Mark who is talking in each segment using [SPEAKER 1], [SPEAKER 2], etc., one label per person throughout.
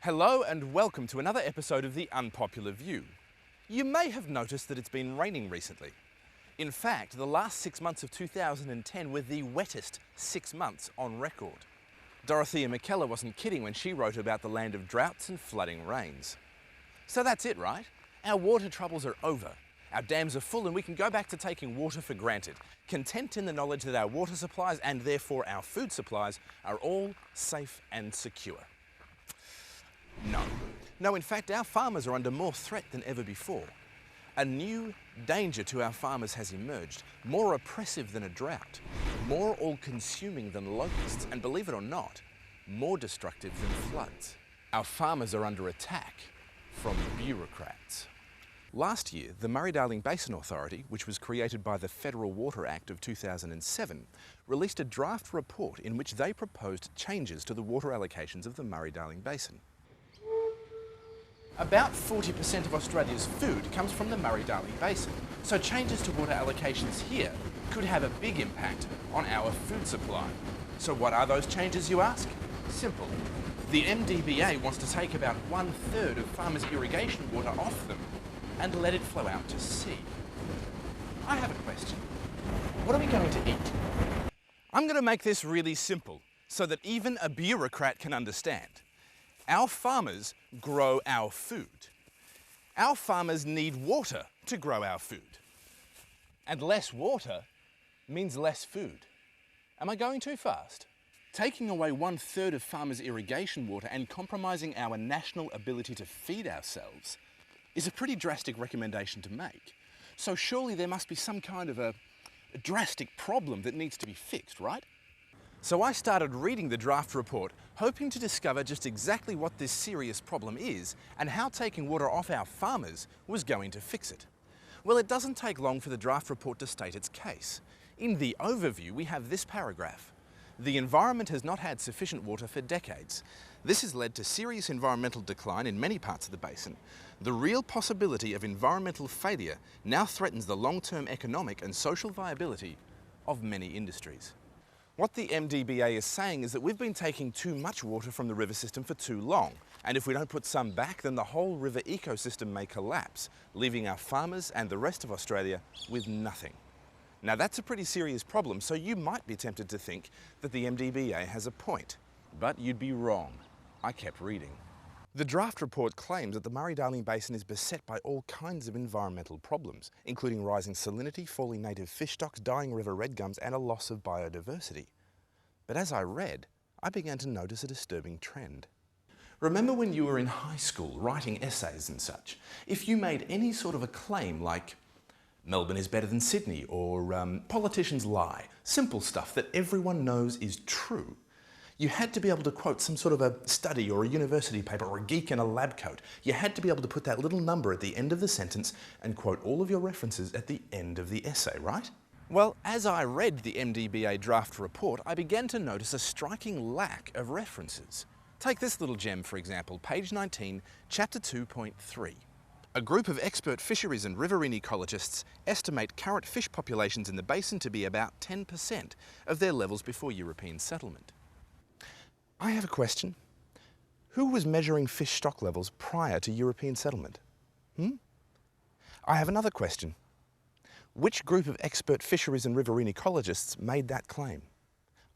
[SPEAKER 1] Hello and welcome to another episode of the Unpopular View. You may have noticed that it's been raining recently. In fact, the last 6 months of 2010 were the wettest 6 months on record. Dorothea McKellar wasn't kidding when she wrote about the land of droughts and flooding rains. So that's it, right? Our water troubles are over. Our dams are full and we can go back to taking water for granted, content in the knowledge that our water supplies and therefore our food supplies are all safe and secure. No, in fact, our farmers are under more threat than ever before. A new danger to our farmers has emerged, more oppressive than a drought, more all-consuming than locusts, and believe it or not, more destructive than floods. Our farmers are under attack from bureaucrats. Last year, the Murray-Darling Basin Authority, which was created by the Federal Water Act of 2007, released a draft report in which they proposed changes to the water allocations of the Murray-Darling Basin. About 40% of Australia's food comes from the Murray-Darling Basin, so changes to water allocations here could have a big impact on our food supply. So what are those changes, you ask? Simple. The MDBA wants to take about 1/3 of farmers' irrigation water off them and let it flow out to sea. I have a question. What are we going to eat? I'm going to make this really simple so that even a bureaucrat can understand. Our farmers grow our food. Our farmers need water to grow our food. And less water means less food. Am I going too fast? Taking away 1/3 of farmers' irrigation water and compromising our national ability to feed ourselves is a pretty drastic recommendation to make. So surely there must be some kind of a drastic problem that needs to be fixed, right? So I started reading the draft report, hoping to discover just exactly what this serious problem is and how taking water off our farmers was going to fix it. Well, it doesn't take long for the draft report to state its case. In the overview, we have this paragraph. The environment has not had sufficient water for decades. This has led to serious environmental decline in many parts of the basin. The real possibility of environmental failure now threatens the long-term economic and social viability of many industries. What the MDBA is saying is that we've been taking too much water from the river system for too long, and if we don't put some back, then the whole river ecosystem may collapse, leaving our farmers and the rest of Australia with nothing. Now that's a pretty serious problem, so you might be tempted to think that the MDBA has a point, but you'd be wrong. I kept reading. The draft report claims that the Murray-Darling Basin is beset by all kinds of environmental problems, including rising salinity, falling native fish stocks, dying river red gums, and a loss of biodiversity. But as I read, I began to notice a disturbing trend. Remember when you were in high school writing essays and such? If you made any sort of a claim like, Melbourne is better than Sydney, or politicians lie, simple stuff that everyone knows is true, you had to be able to quote some sort of a study or a university paper or a geek in a lab coat. You had to be able to put that little number at the end of the sentence and quote all of your references at the end of the essay, right? Well, as I read the MDBA draft report, I began to notice a striking lack of references. Take this little gem, for example, page 19, chapter 2.3. A group of expert fisheries and riverine ecologists estimate current fish populations in the basin to be about 10% of their levels before European settlement. I have a question. Who was measuring fish stock levels prior to European settlement? I have another question. Which group of expert fisheries and riverine ecologists made that claim?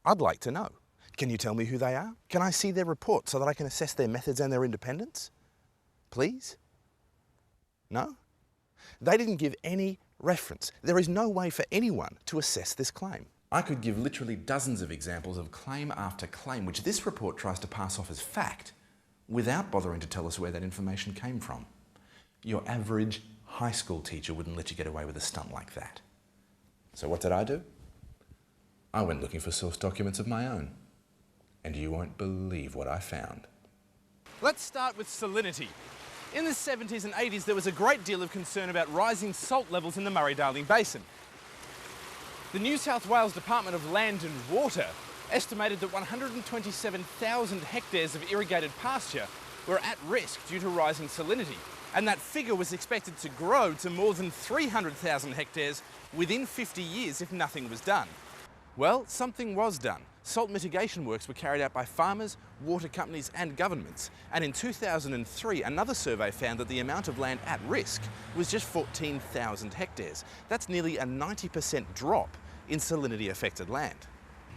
[SPEAKER 1] I'd like to know. Can you tell me who they are? Can I see their report so that I can assess their methods and their independence? Please? No? They didn't give any reference. There is no way for anyone to assess this claim. I could give literally dozens of examples of claim after claim which this report tries to pass off as fact without bothering to tell us where that information came from. Your average high school teacher wouldn't let you get away with a stunt like that. So what did I do? I went looking for source documents of my own. And you won't believe what I found. Let's start with salinity. In the 70s and 80s, there was a great deal of concern about rising salt levels in the Murray-Darling Basin. The New South Wales Department of Land and Water estimated that 127,000 hectares of irrigated pasture were at risk due to rising salinity, and that figure was expected to grow to more than 300,000 hectares within 50 years if nothing was done. Well, something was done. Salt mitigation works were carried out by farmers, water companies and governments, and in 2003 another survey found that the amount of land at risk was just 14,000 hectares. That's nearly a 90% drop in salinity affected land.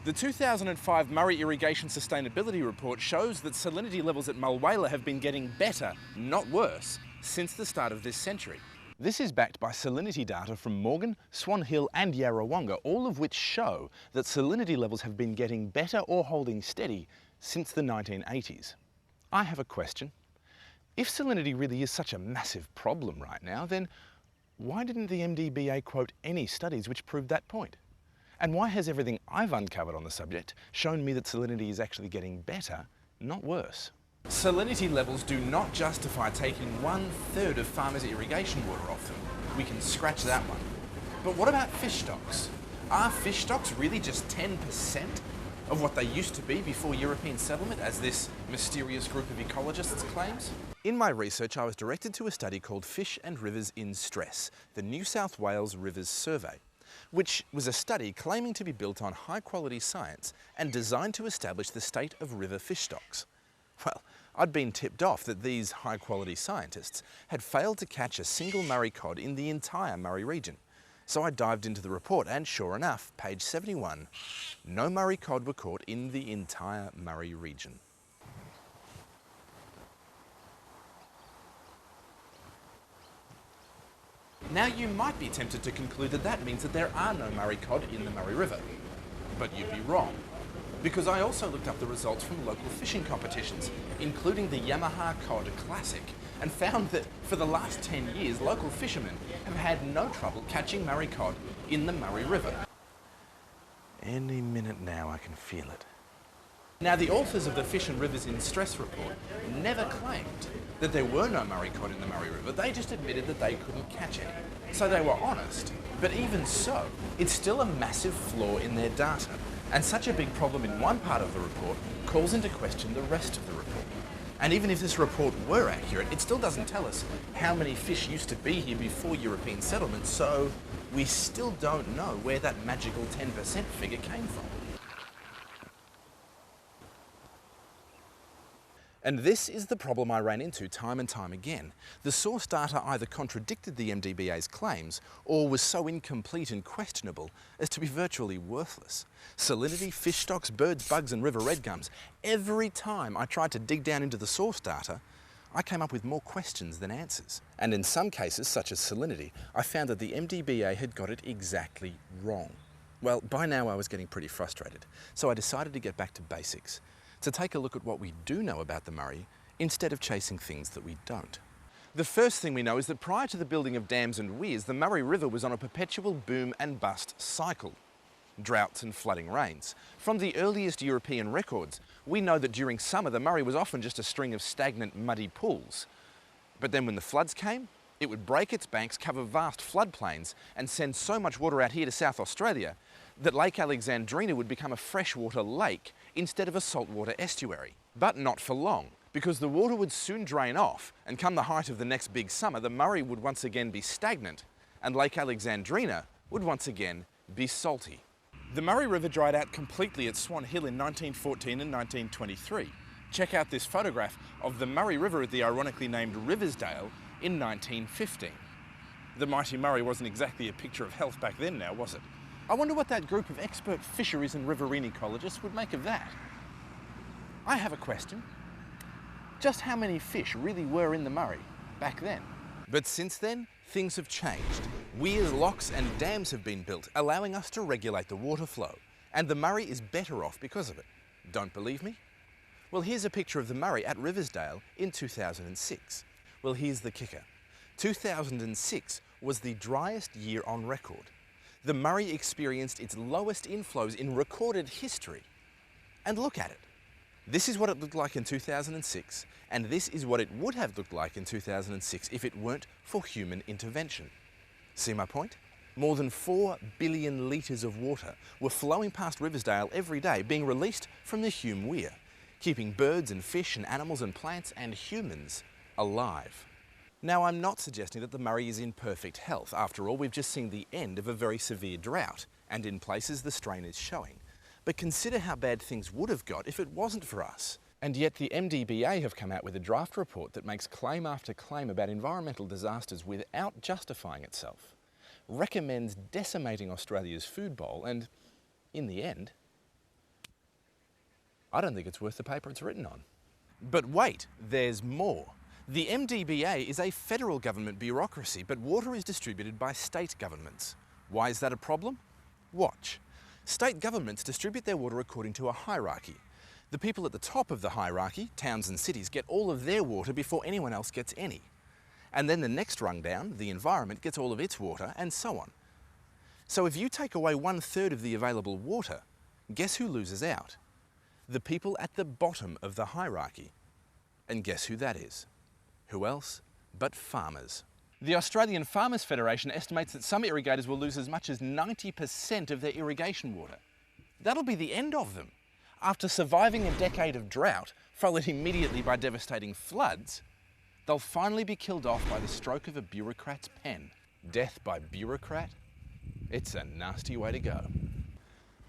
[SPEAKER 1] The 2005 Murray Irrigation Sustainability Report shows that salinity levels at Mulwala have been getting better, not worse, since the start of this century. This is backed by salinity data from Morgan, Swan Hill and Yarrawonga, all of which show that salinity levels have been getting better or holding steady since the 1980s. I have a question. If salinity really is such a massive problem right now, then why didn't the MDBA quote any studies which proved that point? And why has everything I've uncovered on the subject shown me that salinity is actually getting better, not worse? Salinity levels do not justify taking 1/3 of farmers' irrigation water off them. We can scratch that one. But what about fish stocks? Are fish stocks really just 10% of what they used to be before European settlement, as this mysterious group of ecologists claims? In my research, I was directed to a study called Fish and Rivers in Stress, the New South Wales Rivers Survey, which was a study claiming to be built on high-quality science and designed to establish the state of river fish stocks. Well, I'd been tipped off that these high-quality scientists had failed to catch a single Murray cod in the entire Murray region. So I dived into the report and sure enough, page 71, no Murray cod were caught in the entire Murray region. Now you might be tempted to conclude that that means that there are no Murray cod in the Murray River. But you'd be wrong, because I also looked up the results from local fishing competitions, including the Yamaha Cod Classic, and found that for the last 10 years, local fishermen have had no trouble catching Murray cod in the Murray River. Any minute now, I can feel it. Now, the authors of the Fish and Rivers in Stress report never claimed that there were no Murray cod in the Murray River. They just admitted that they couldn't catch any. So they were honest. But even so, it's still a massive flaw in their data. And such a big problem in one part of the report calls into question the rest of the report. And even if this report were accurate, it still doesn't tell us how many fish used to be here before European settlement, so we still don't know where that magical 10% figure came from. And this is the problem I ran into time and time again. The source data either contradicted the MDBA's claims or was so incomplete and questionable as to be virtually worthless. Salinity, fish stocks, birds, bugs and river red gums. Every time I tried to dig down into the source data, I came up with more questions than answers. And in some cases, such as salinity, I found that the MDBA had got it exactly wrong. Well, by now I was getting pretty frustrated, so I decided to get back to basics, to take a look at what we do know about the Murray instead of chasing things that we don't. The first thing we know is that prior to the building of dams and weirs, the Murray River was on a perpetual boom and bust cycle. Droughts and flooding rains. From the earliest European records, we know that during summer the Murray was often just a string of stagnant, muddy pools. But then when the floods came, it would break its banks, cover vast floodplains and send so much water out here to South Australia that Lake Alexandrina would become a freshwater lake instead of a saltwater estuary. But not for long, because the water would soon drain off, and come the height of the next big summer, the Murray would once again be stagnant, and Lake Alexandrina would once again be salty. The Murray River dried out completely at Swan Hill in 1914 and 1923. Check out this photograph of the Murray River at the ironically named Riversdale in 1915. The mighty Murray wasn't exactly a picture of health back then now, was it? I wonder what that group of expert fisheries and riverine ecologists would make of that. I have a question. Just how many fish really were in the Murray back then? But since then, things have changed. Weirs, locks and dams have been built, allowing us to regulate the water flow. And the Murray is better off because of it. Don't believe me? Well, here's a picture of the Murray at Riversdale in 2006. Well, here's the kicker. 2006 was the driest year on record. The Murray experienced its lowest inflows in recorded history. And look at it. This is what it looked like in 2006, and this is what it would have looked like in 2006 if it weren't for human intervention. See my point? More than 4 billion litres of water were flowing past Riversdale every day, being released from the Hume Weir, keeping birds and fish and animals and plants and humans alive. Now, I'm not suggesting that the Murray is in perfect health. After all, we've just seen the end of a very severe drought, and in places the strain is showing. But consider how bad things would have got if it wasn't for us. And yet the MDBA have come out with a draft report that makes claim after claim about environmental disasters without justifying itself, recommends decimating Australia's food bowl, and in the end, I don't think it's worth the paper it's written on. But wait, there's more. The MDBA is a federal government bureaucracy, but water is distributed by state governments. Why is that a problem? Watch. State governments distribute their water according to a hierarchy. The people at the top of the hierarchy, towns and cities, get all of their water before anyone else gets any. And then the next rung down, the environment, gets all of its water, and so on. So if you take away 1/3 of the available water, guess who loses out? The people at the bottom of the hierarchy. And guess who that is? Who else but farmers? The Australian Farmers Federation estimates that some irrigators will lose as much as 90% of their irrigation water. That'll be the end of them. After surviving a decade of drought, followed immediately by devastating floods, they'll finally be killed off by the stroke of a bureaucrat's pen. Death by bureaucrat? It's a nasty way to go.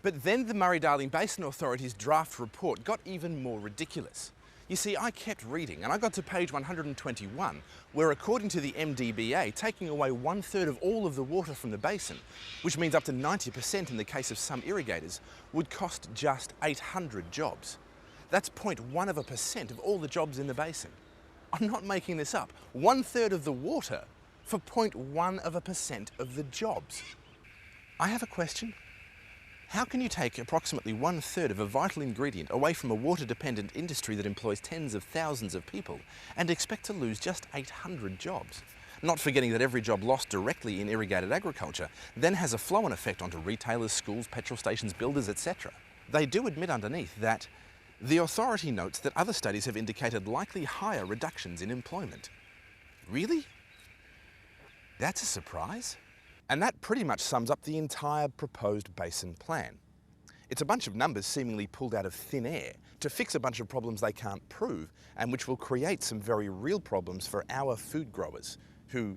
[SPEAKER 1] But then the Murray-Darling Basin Authority's draft report got even more ridiculous. You see, I kept reading and I got to page 121, where according to the MDBA, taking away 1/3 of all of the water from the basin, which means up to 90% in the case of some irrigators, would cost just 800 jobs. That's 0.1% of all the jobs in the basin. I'm not making this up. 1/3 of the water for 0.1% of the jobs. I have a question. How can you take approximately 1/3 of a vital ingredient away from a water-dependent industry that employs tens of thousands of people and expect to lose just 800 jobs? Not forgetting that every job lost directly in irrigated agriculture then has a flow-on effect onto retailers, schools, petrol stations, builders, etc. They do admit underneath that the authority notes that other studies have indicated likely higher reductions in employment. Really? That's a surprise. And that pretty much sums up the entire proposed basin plan. It's a bunch of numbers seemingly pulled out of thin air to fix a bunch of problems they can't prove and which will create some very real problems for our food growers who,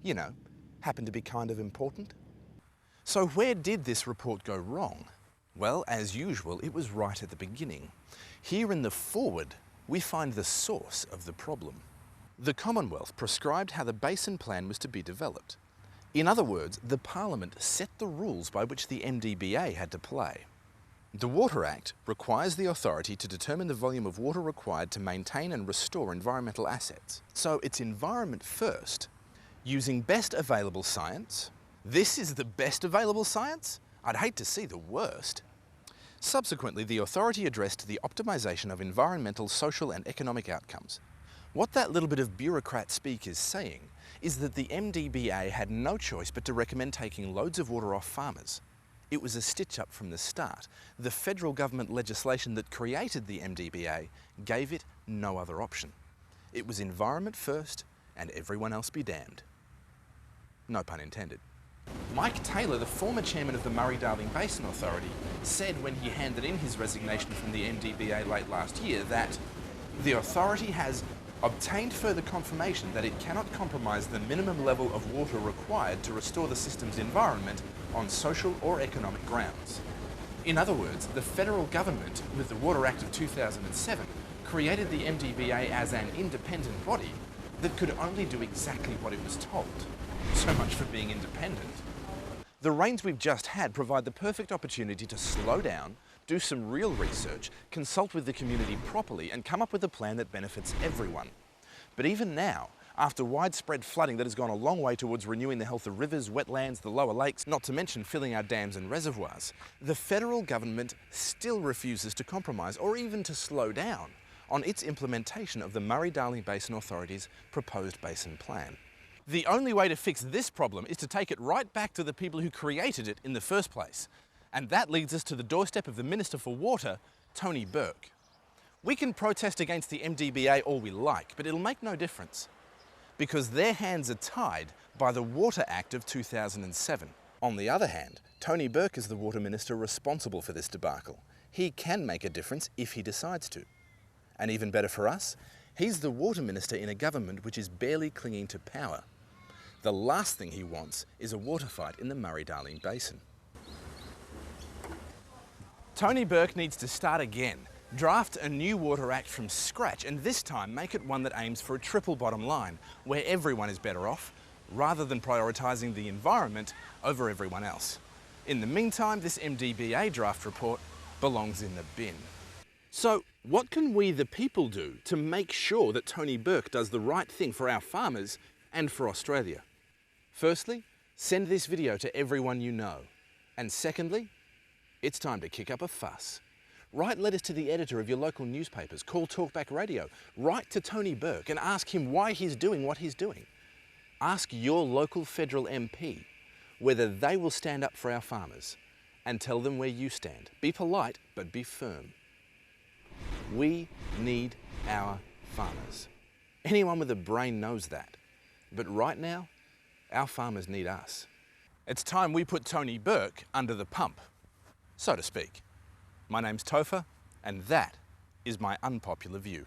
[SPEAKER 1] you know, happen to be kind of important. So where did this report go wrong? Well, as usual, it was right at the beginning. Here in the foreword, we find the source of the problem. The Commonwealth prescribed how the basin plan was to be developed. In other words, the Parliament set the rules by which the MDBA had to play. The Water Act requires the authority to determine the volume of water required to maintain and restore environmental assets. So it's environment first, using best available science. This is the best available science? I'd hate to see the worst. Subsequently, the authority addressed the optimisation of environmental, social and economic outcomes. What that little bit of bureaucrat speak is saying is that the MDBA had no choice but to recommend taking loads of water off farmers. It was a stitch-up from the start. The federal government legislation that created the MDBA gave it no other option. It was environment first and everyone else be damned. No pun intended. Mike Taylor, the former chairman of the Murray-Darling Basin Authority, said when he handed in his resignation from the MDBA late last year that the authority has obtained further confirmation that it cannot compromise the minimum level of water required to restore the system's environment on social or economic grounds. In other words, the federal government, with the Water Act of 2007, created the MDBA as an independent body that could only do exactly what it was told. So much for being independent. The rains we've just had provide the perfect opportunity to slow down, do some real research, consult with the community properly and come up with a plan that benefits everyone. But even now, after widespread flooding that has gone a long way towards renewing the health of rivers, wetlands, the lower lakes, not to mention filling our dams and reservoirs, the federal government still refuses to compromise or even to slow down on its implementation of the Murray-Darling Basin Authority's proposed basin plan. The only way to fix this problem is to take it right back to the people who created it in the first place. And that leads us to the doorstep of the Minister for Water, Tony Bourke. We can protest against the MDBA all we like, but it'll make no difference because their hands are tied by the Water Act of 2007. On the other hand, Tony Bourke is the Water Minister responsible for this debacle. He can make a difference if he decides to. And even better for us, he's the Water Minister in a government which is barely clinging to power. The last thing he wants is a water fight in the Murray-Darling Basin. Tony Bourke needs to start again, draft a new Water Act from scratch, and this time make it one that aims for a triple bottom line, where everyone is better off, rather than prioritising the environment over everyone else. In the meantime, this MDBA draft report belongs in the bin. So, what can we the people do to make sure that Tony Bourke does the right thing for our farmers and for Australia? Firstly, send this video to everyone you know. And secondly, it's time to kick up a fuss. Write letters to the editor of your local newspapers, call Talkback Radio, write to Tony Bourke and ask him why he's doing what he's doing. Ask your local federal MP whether they will stand up for our farmers, and tell them where you stand. Be polite, but be firm. We need our farmers. Anyone with a brain knows that. But right now, our farmers need us. It's time we put Tony Bourke under the pump, so to speak. My name's Topher, and that is my unpopular view.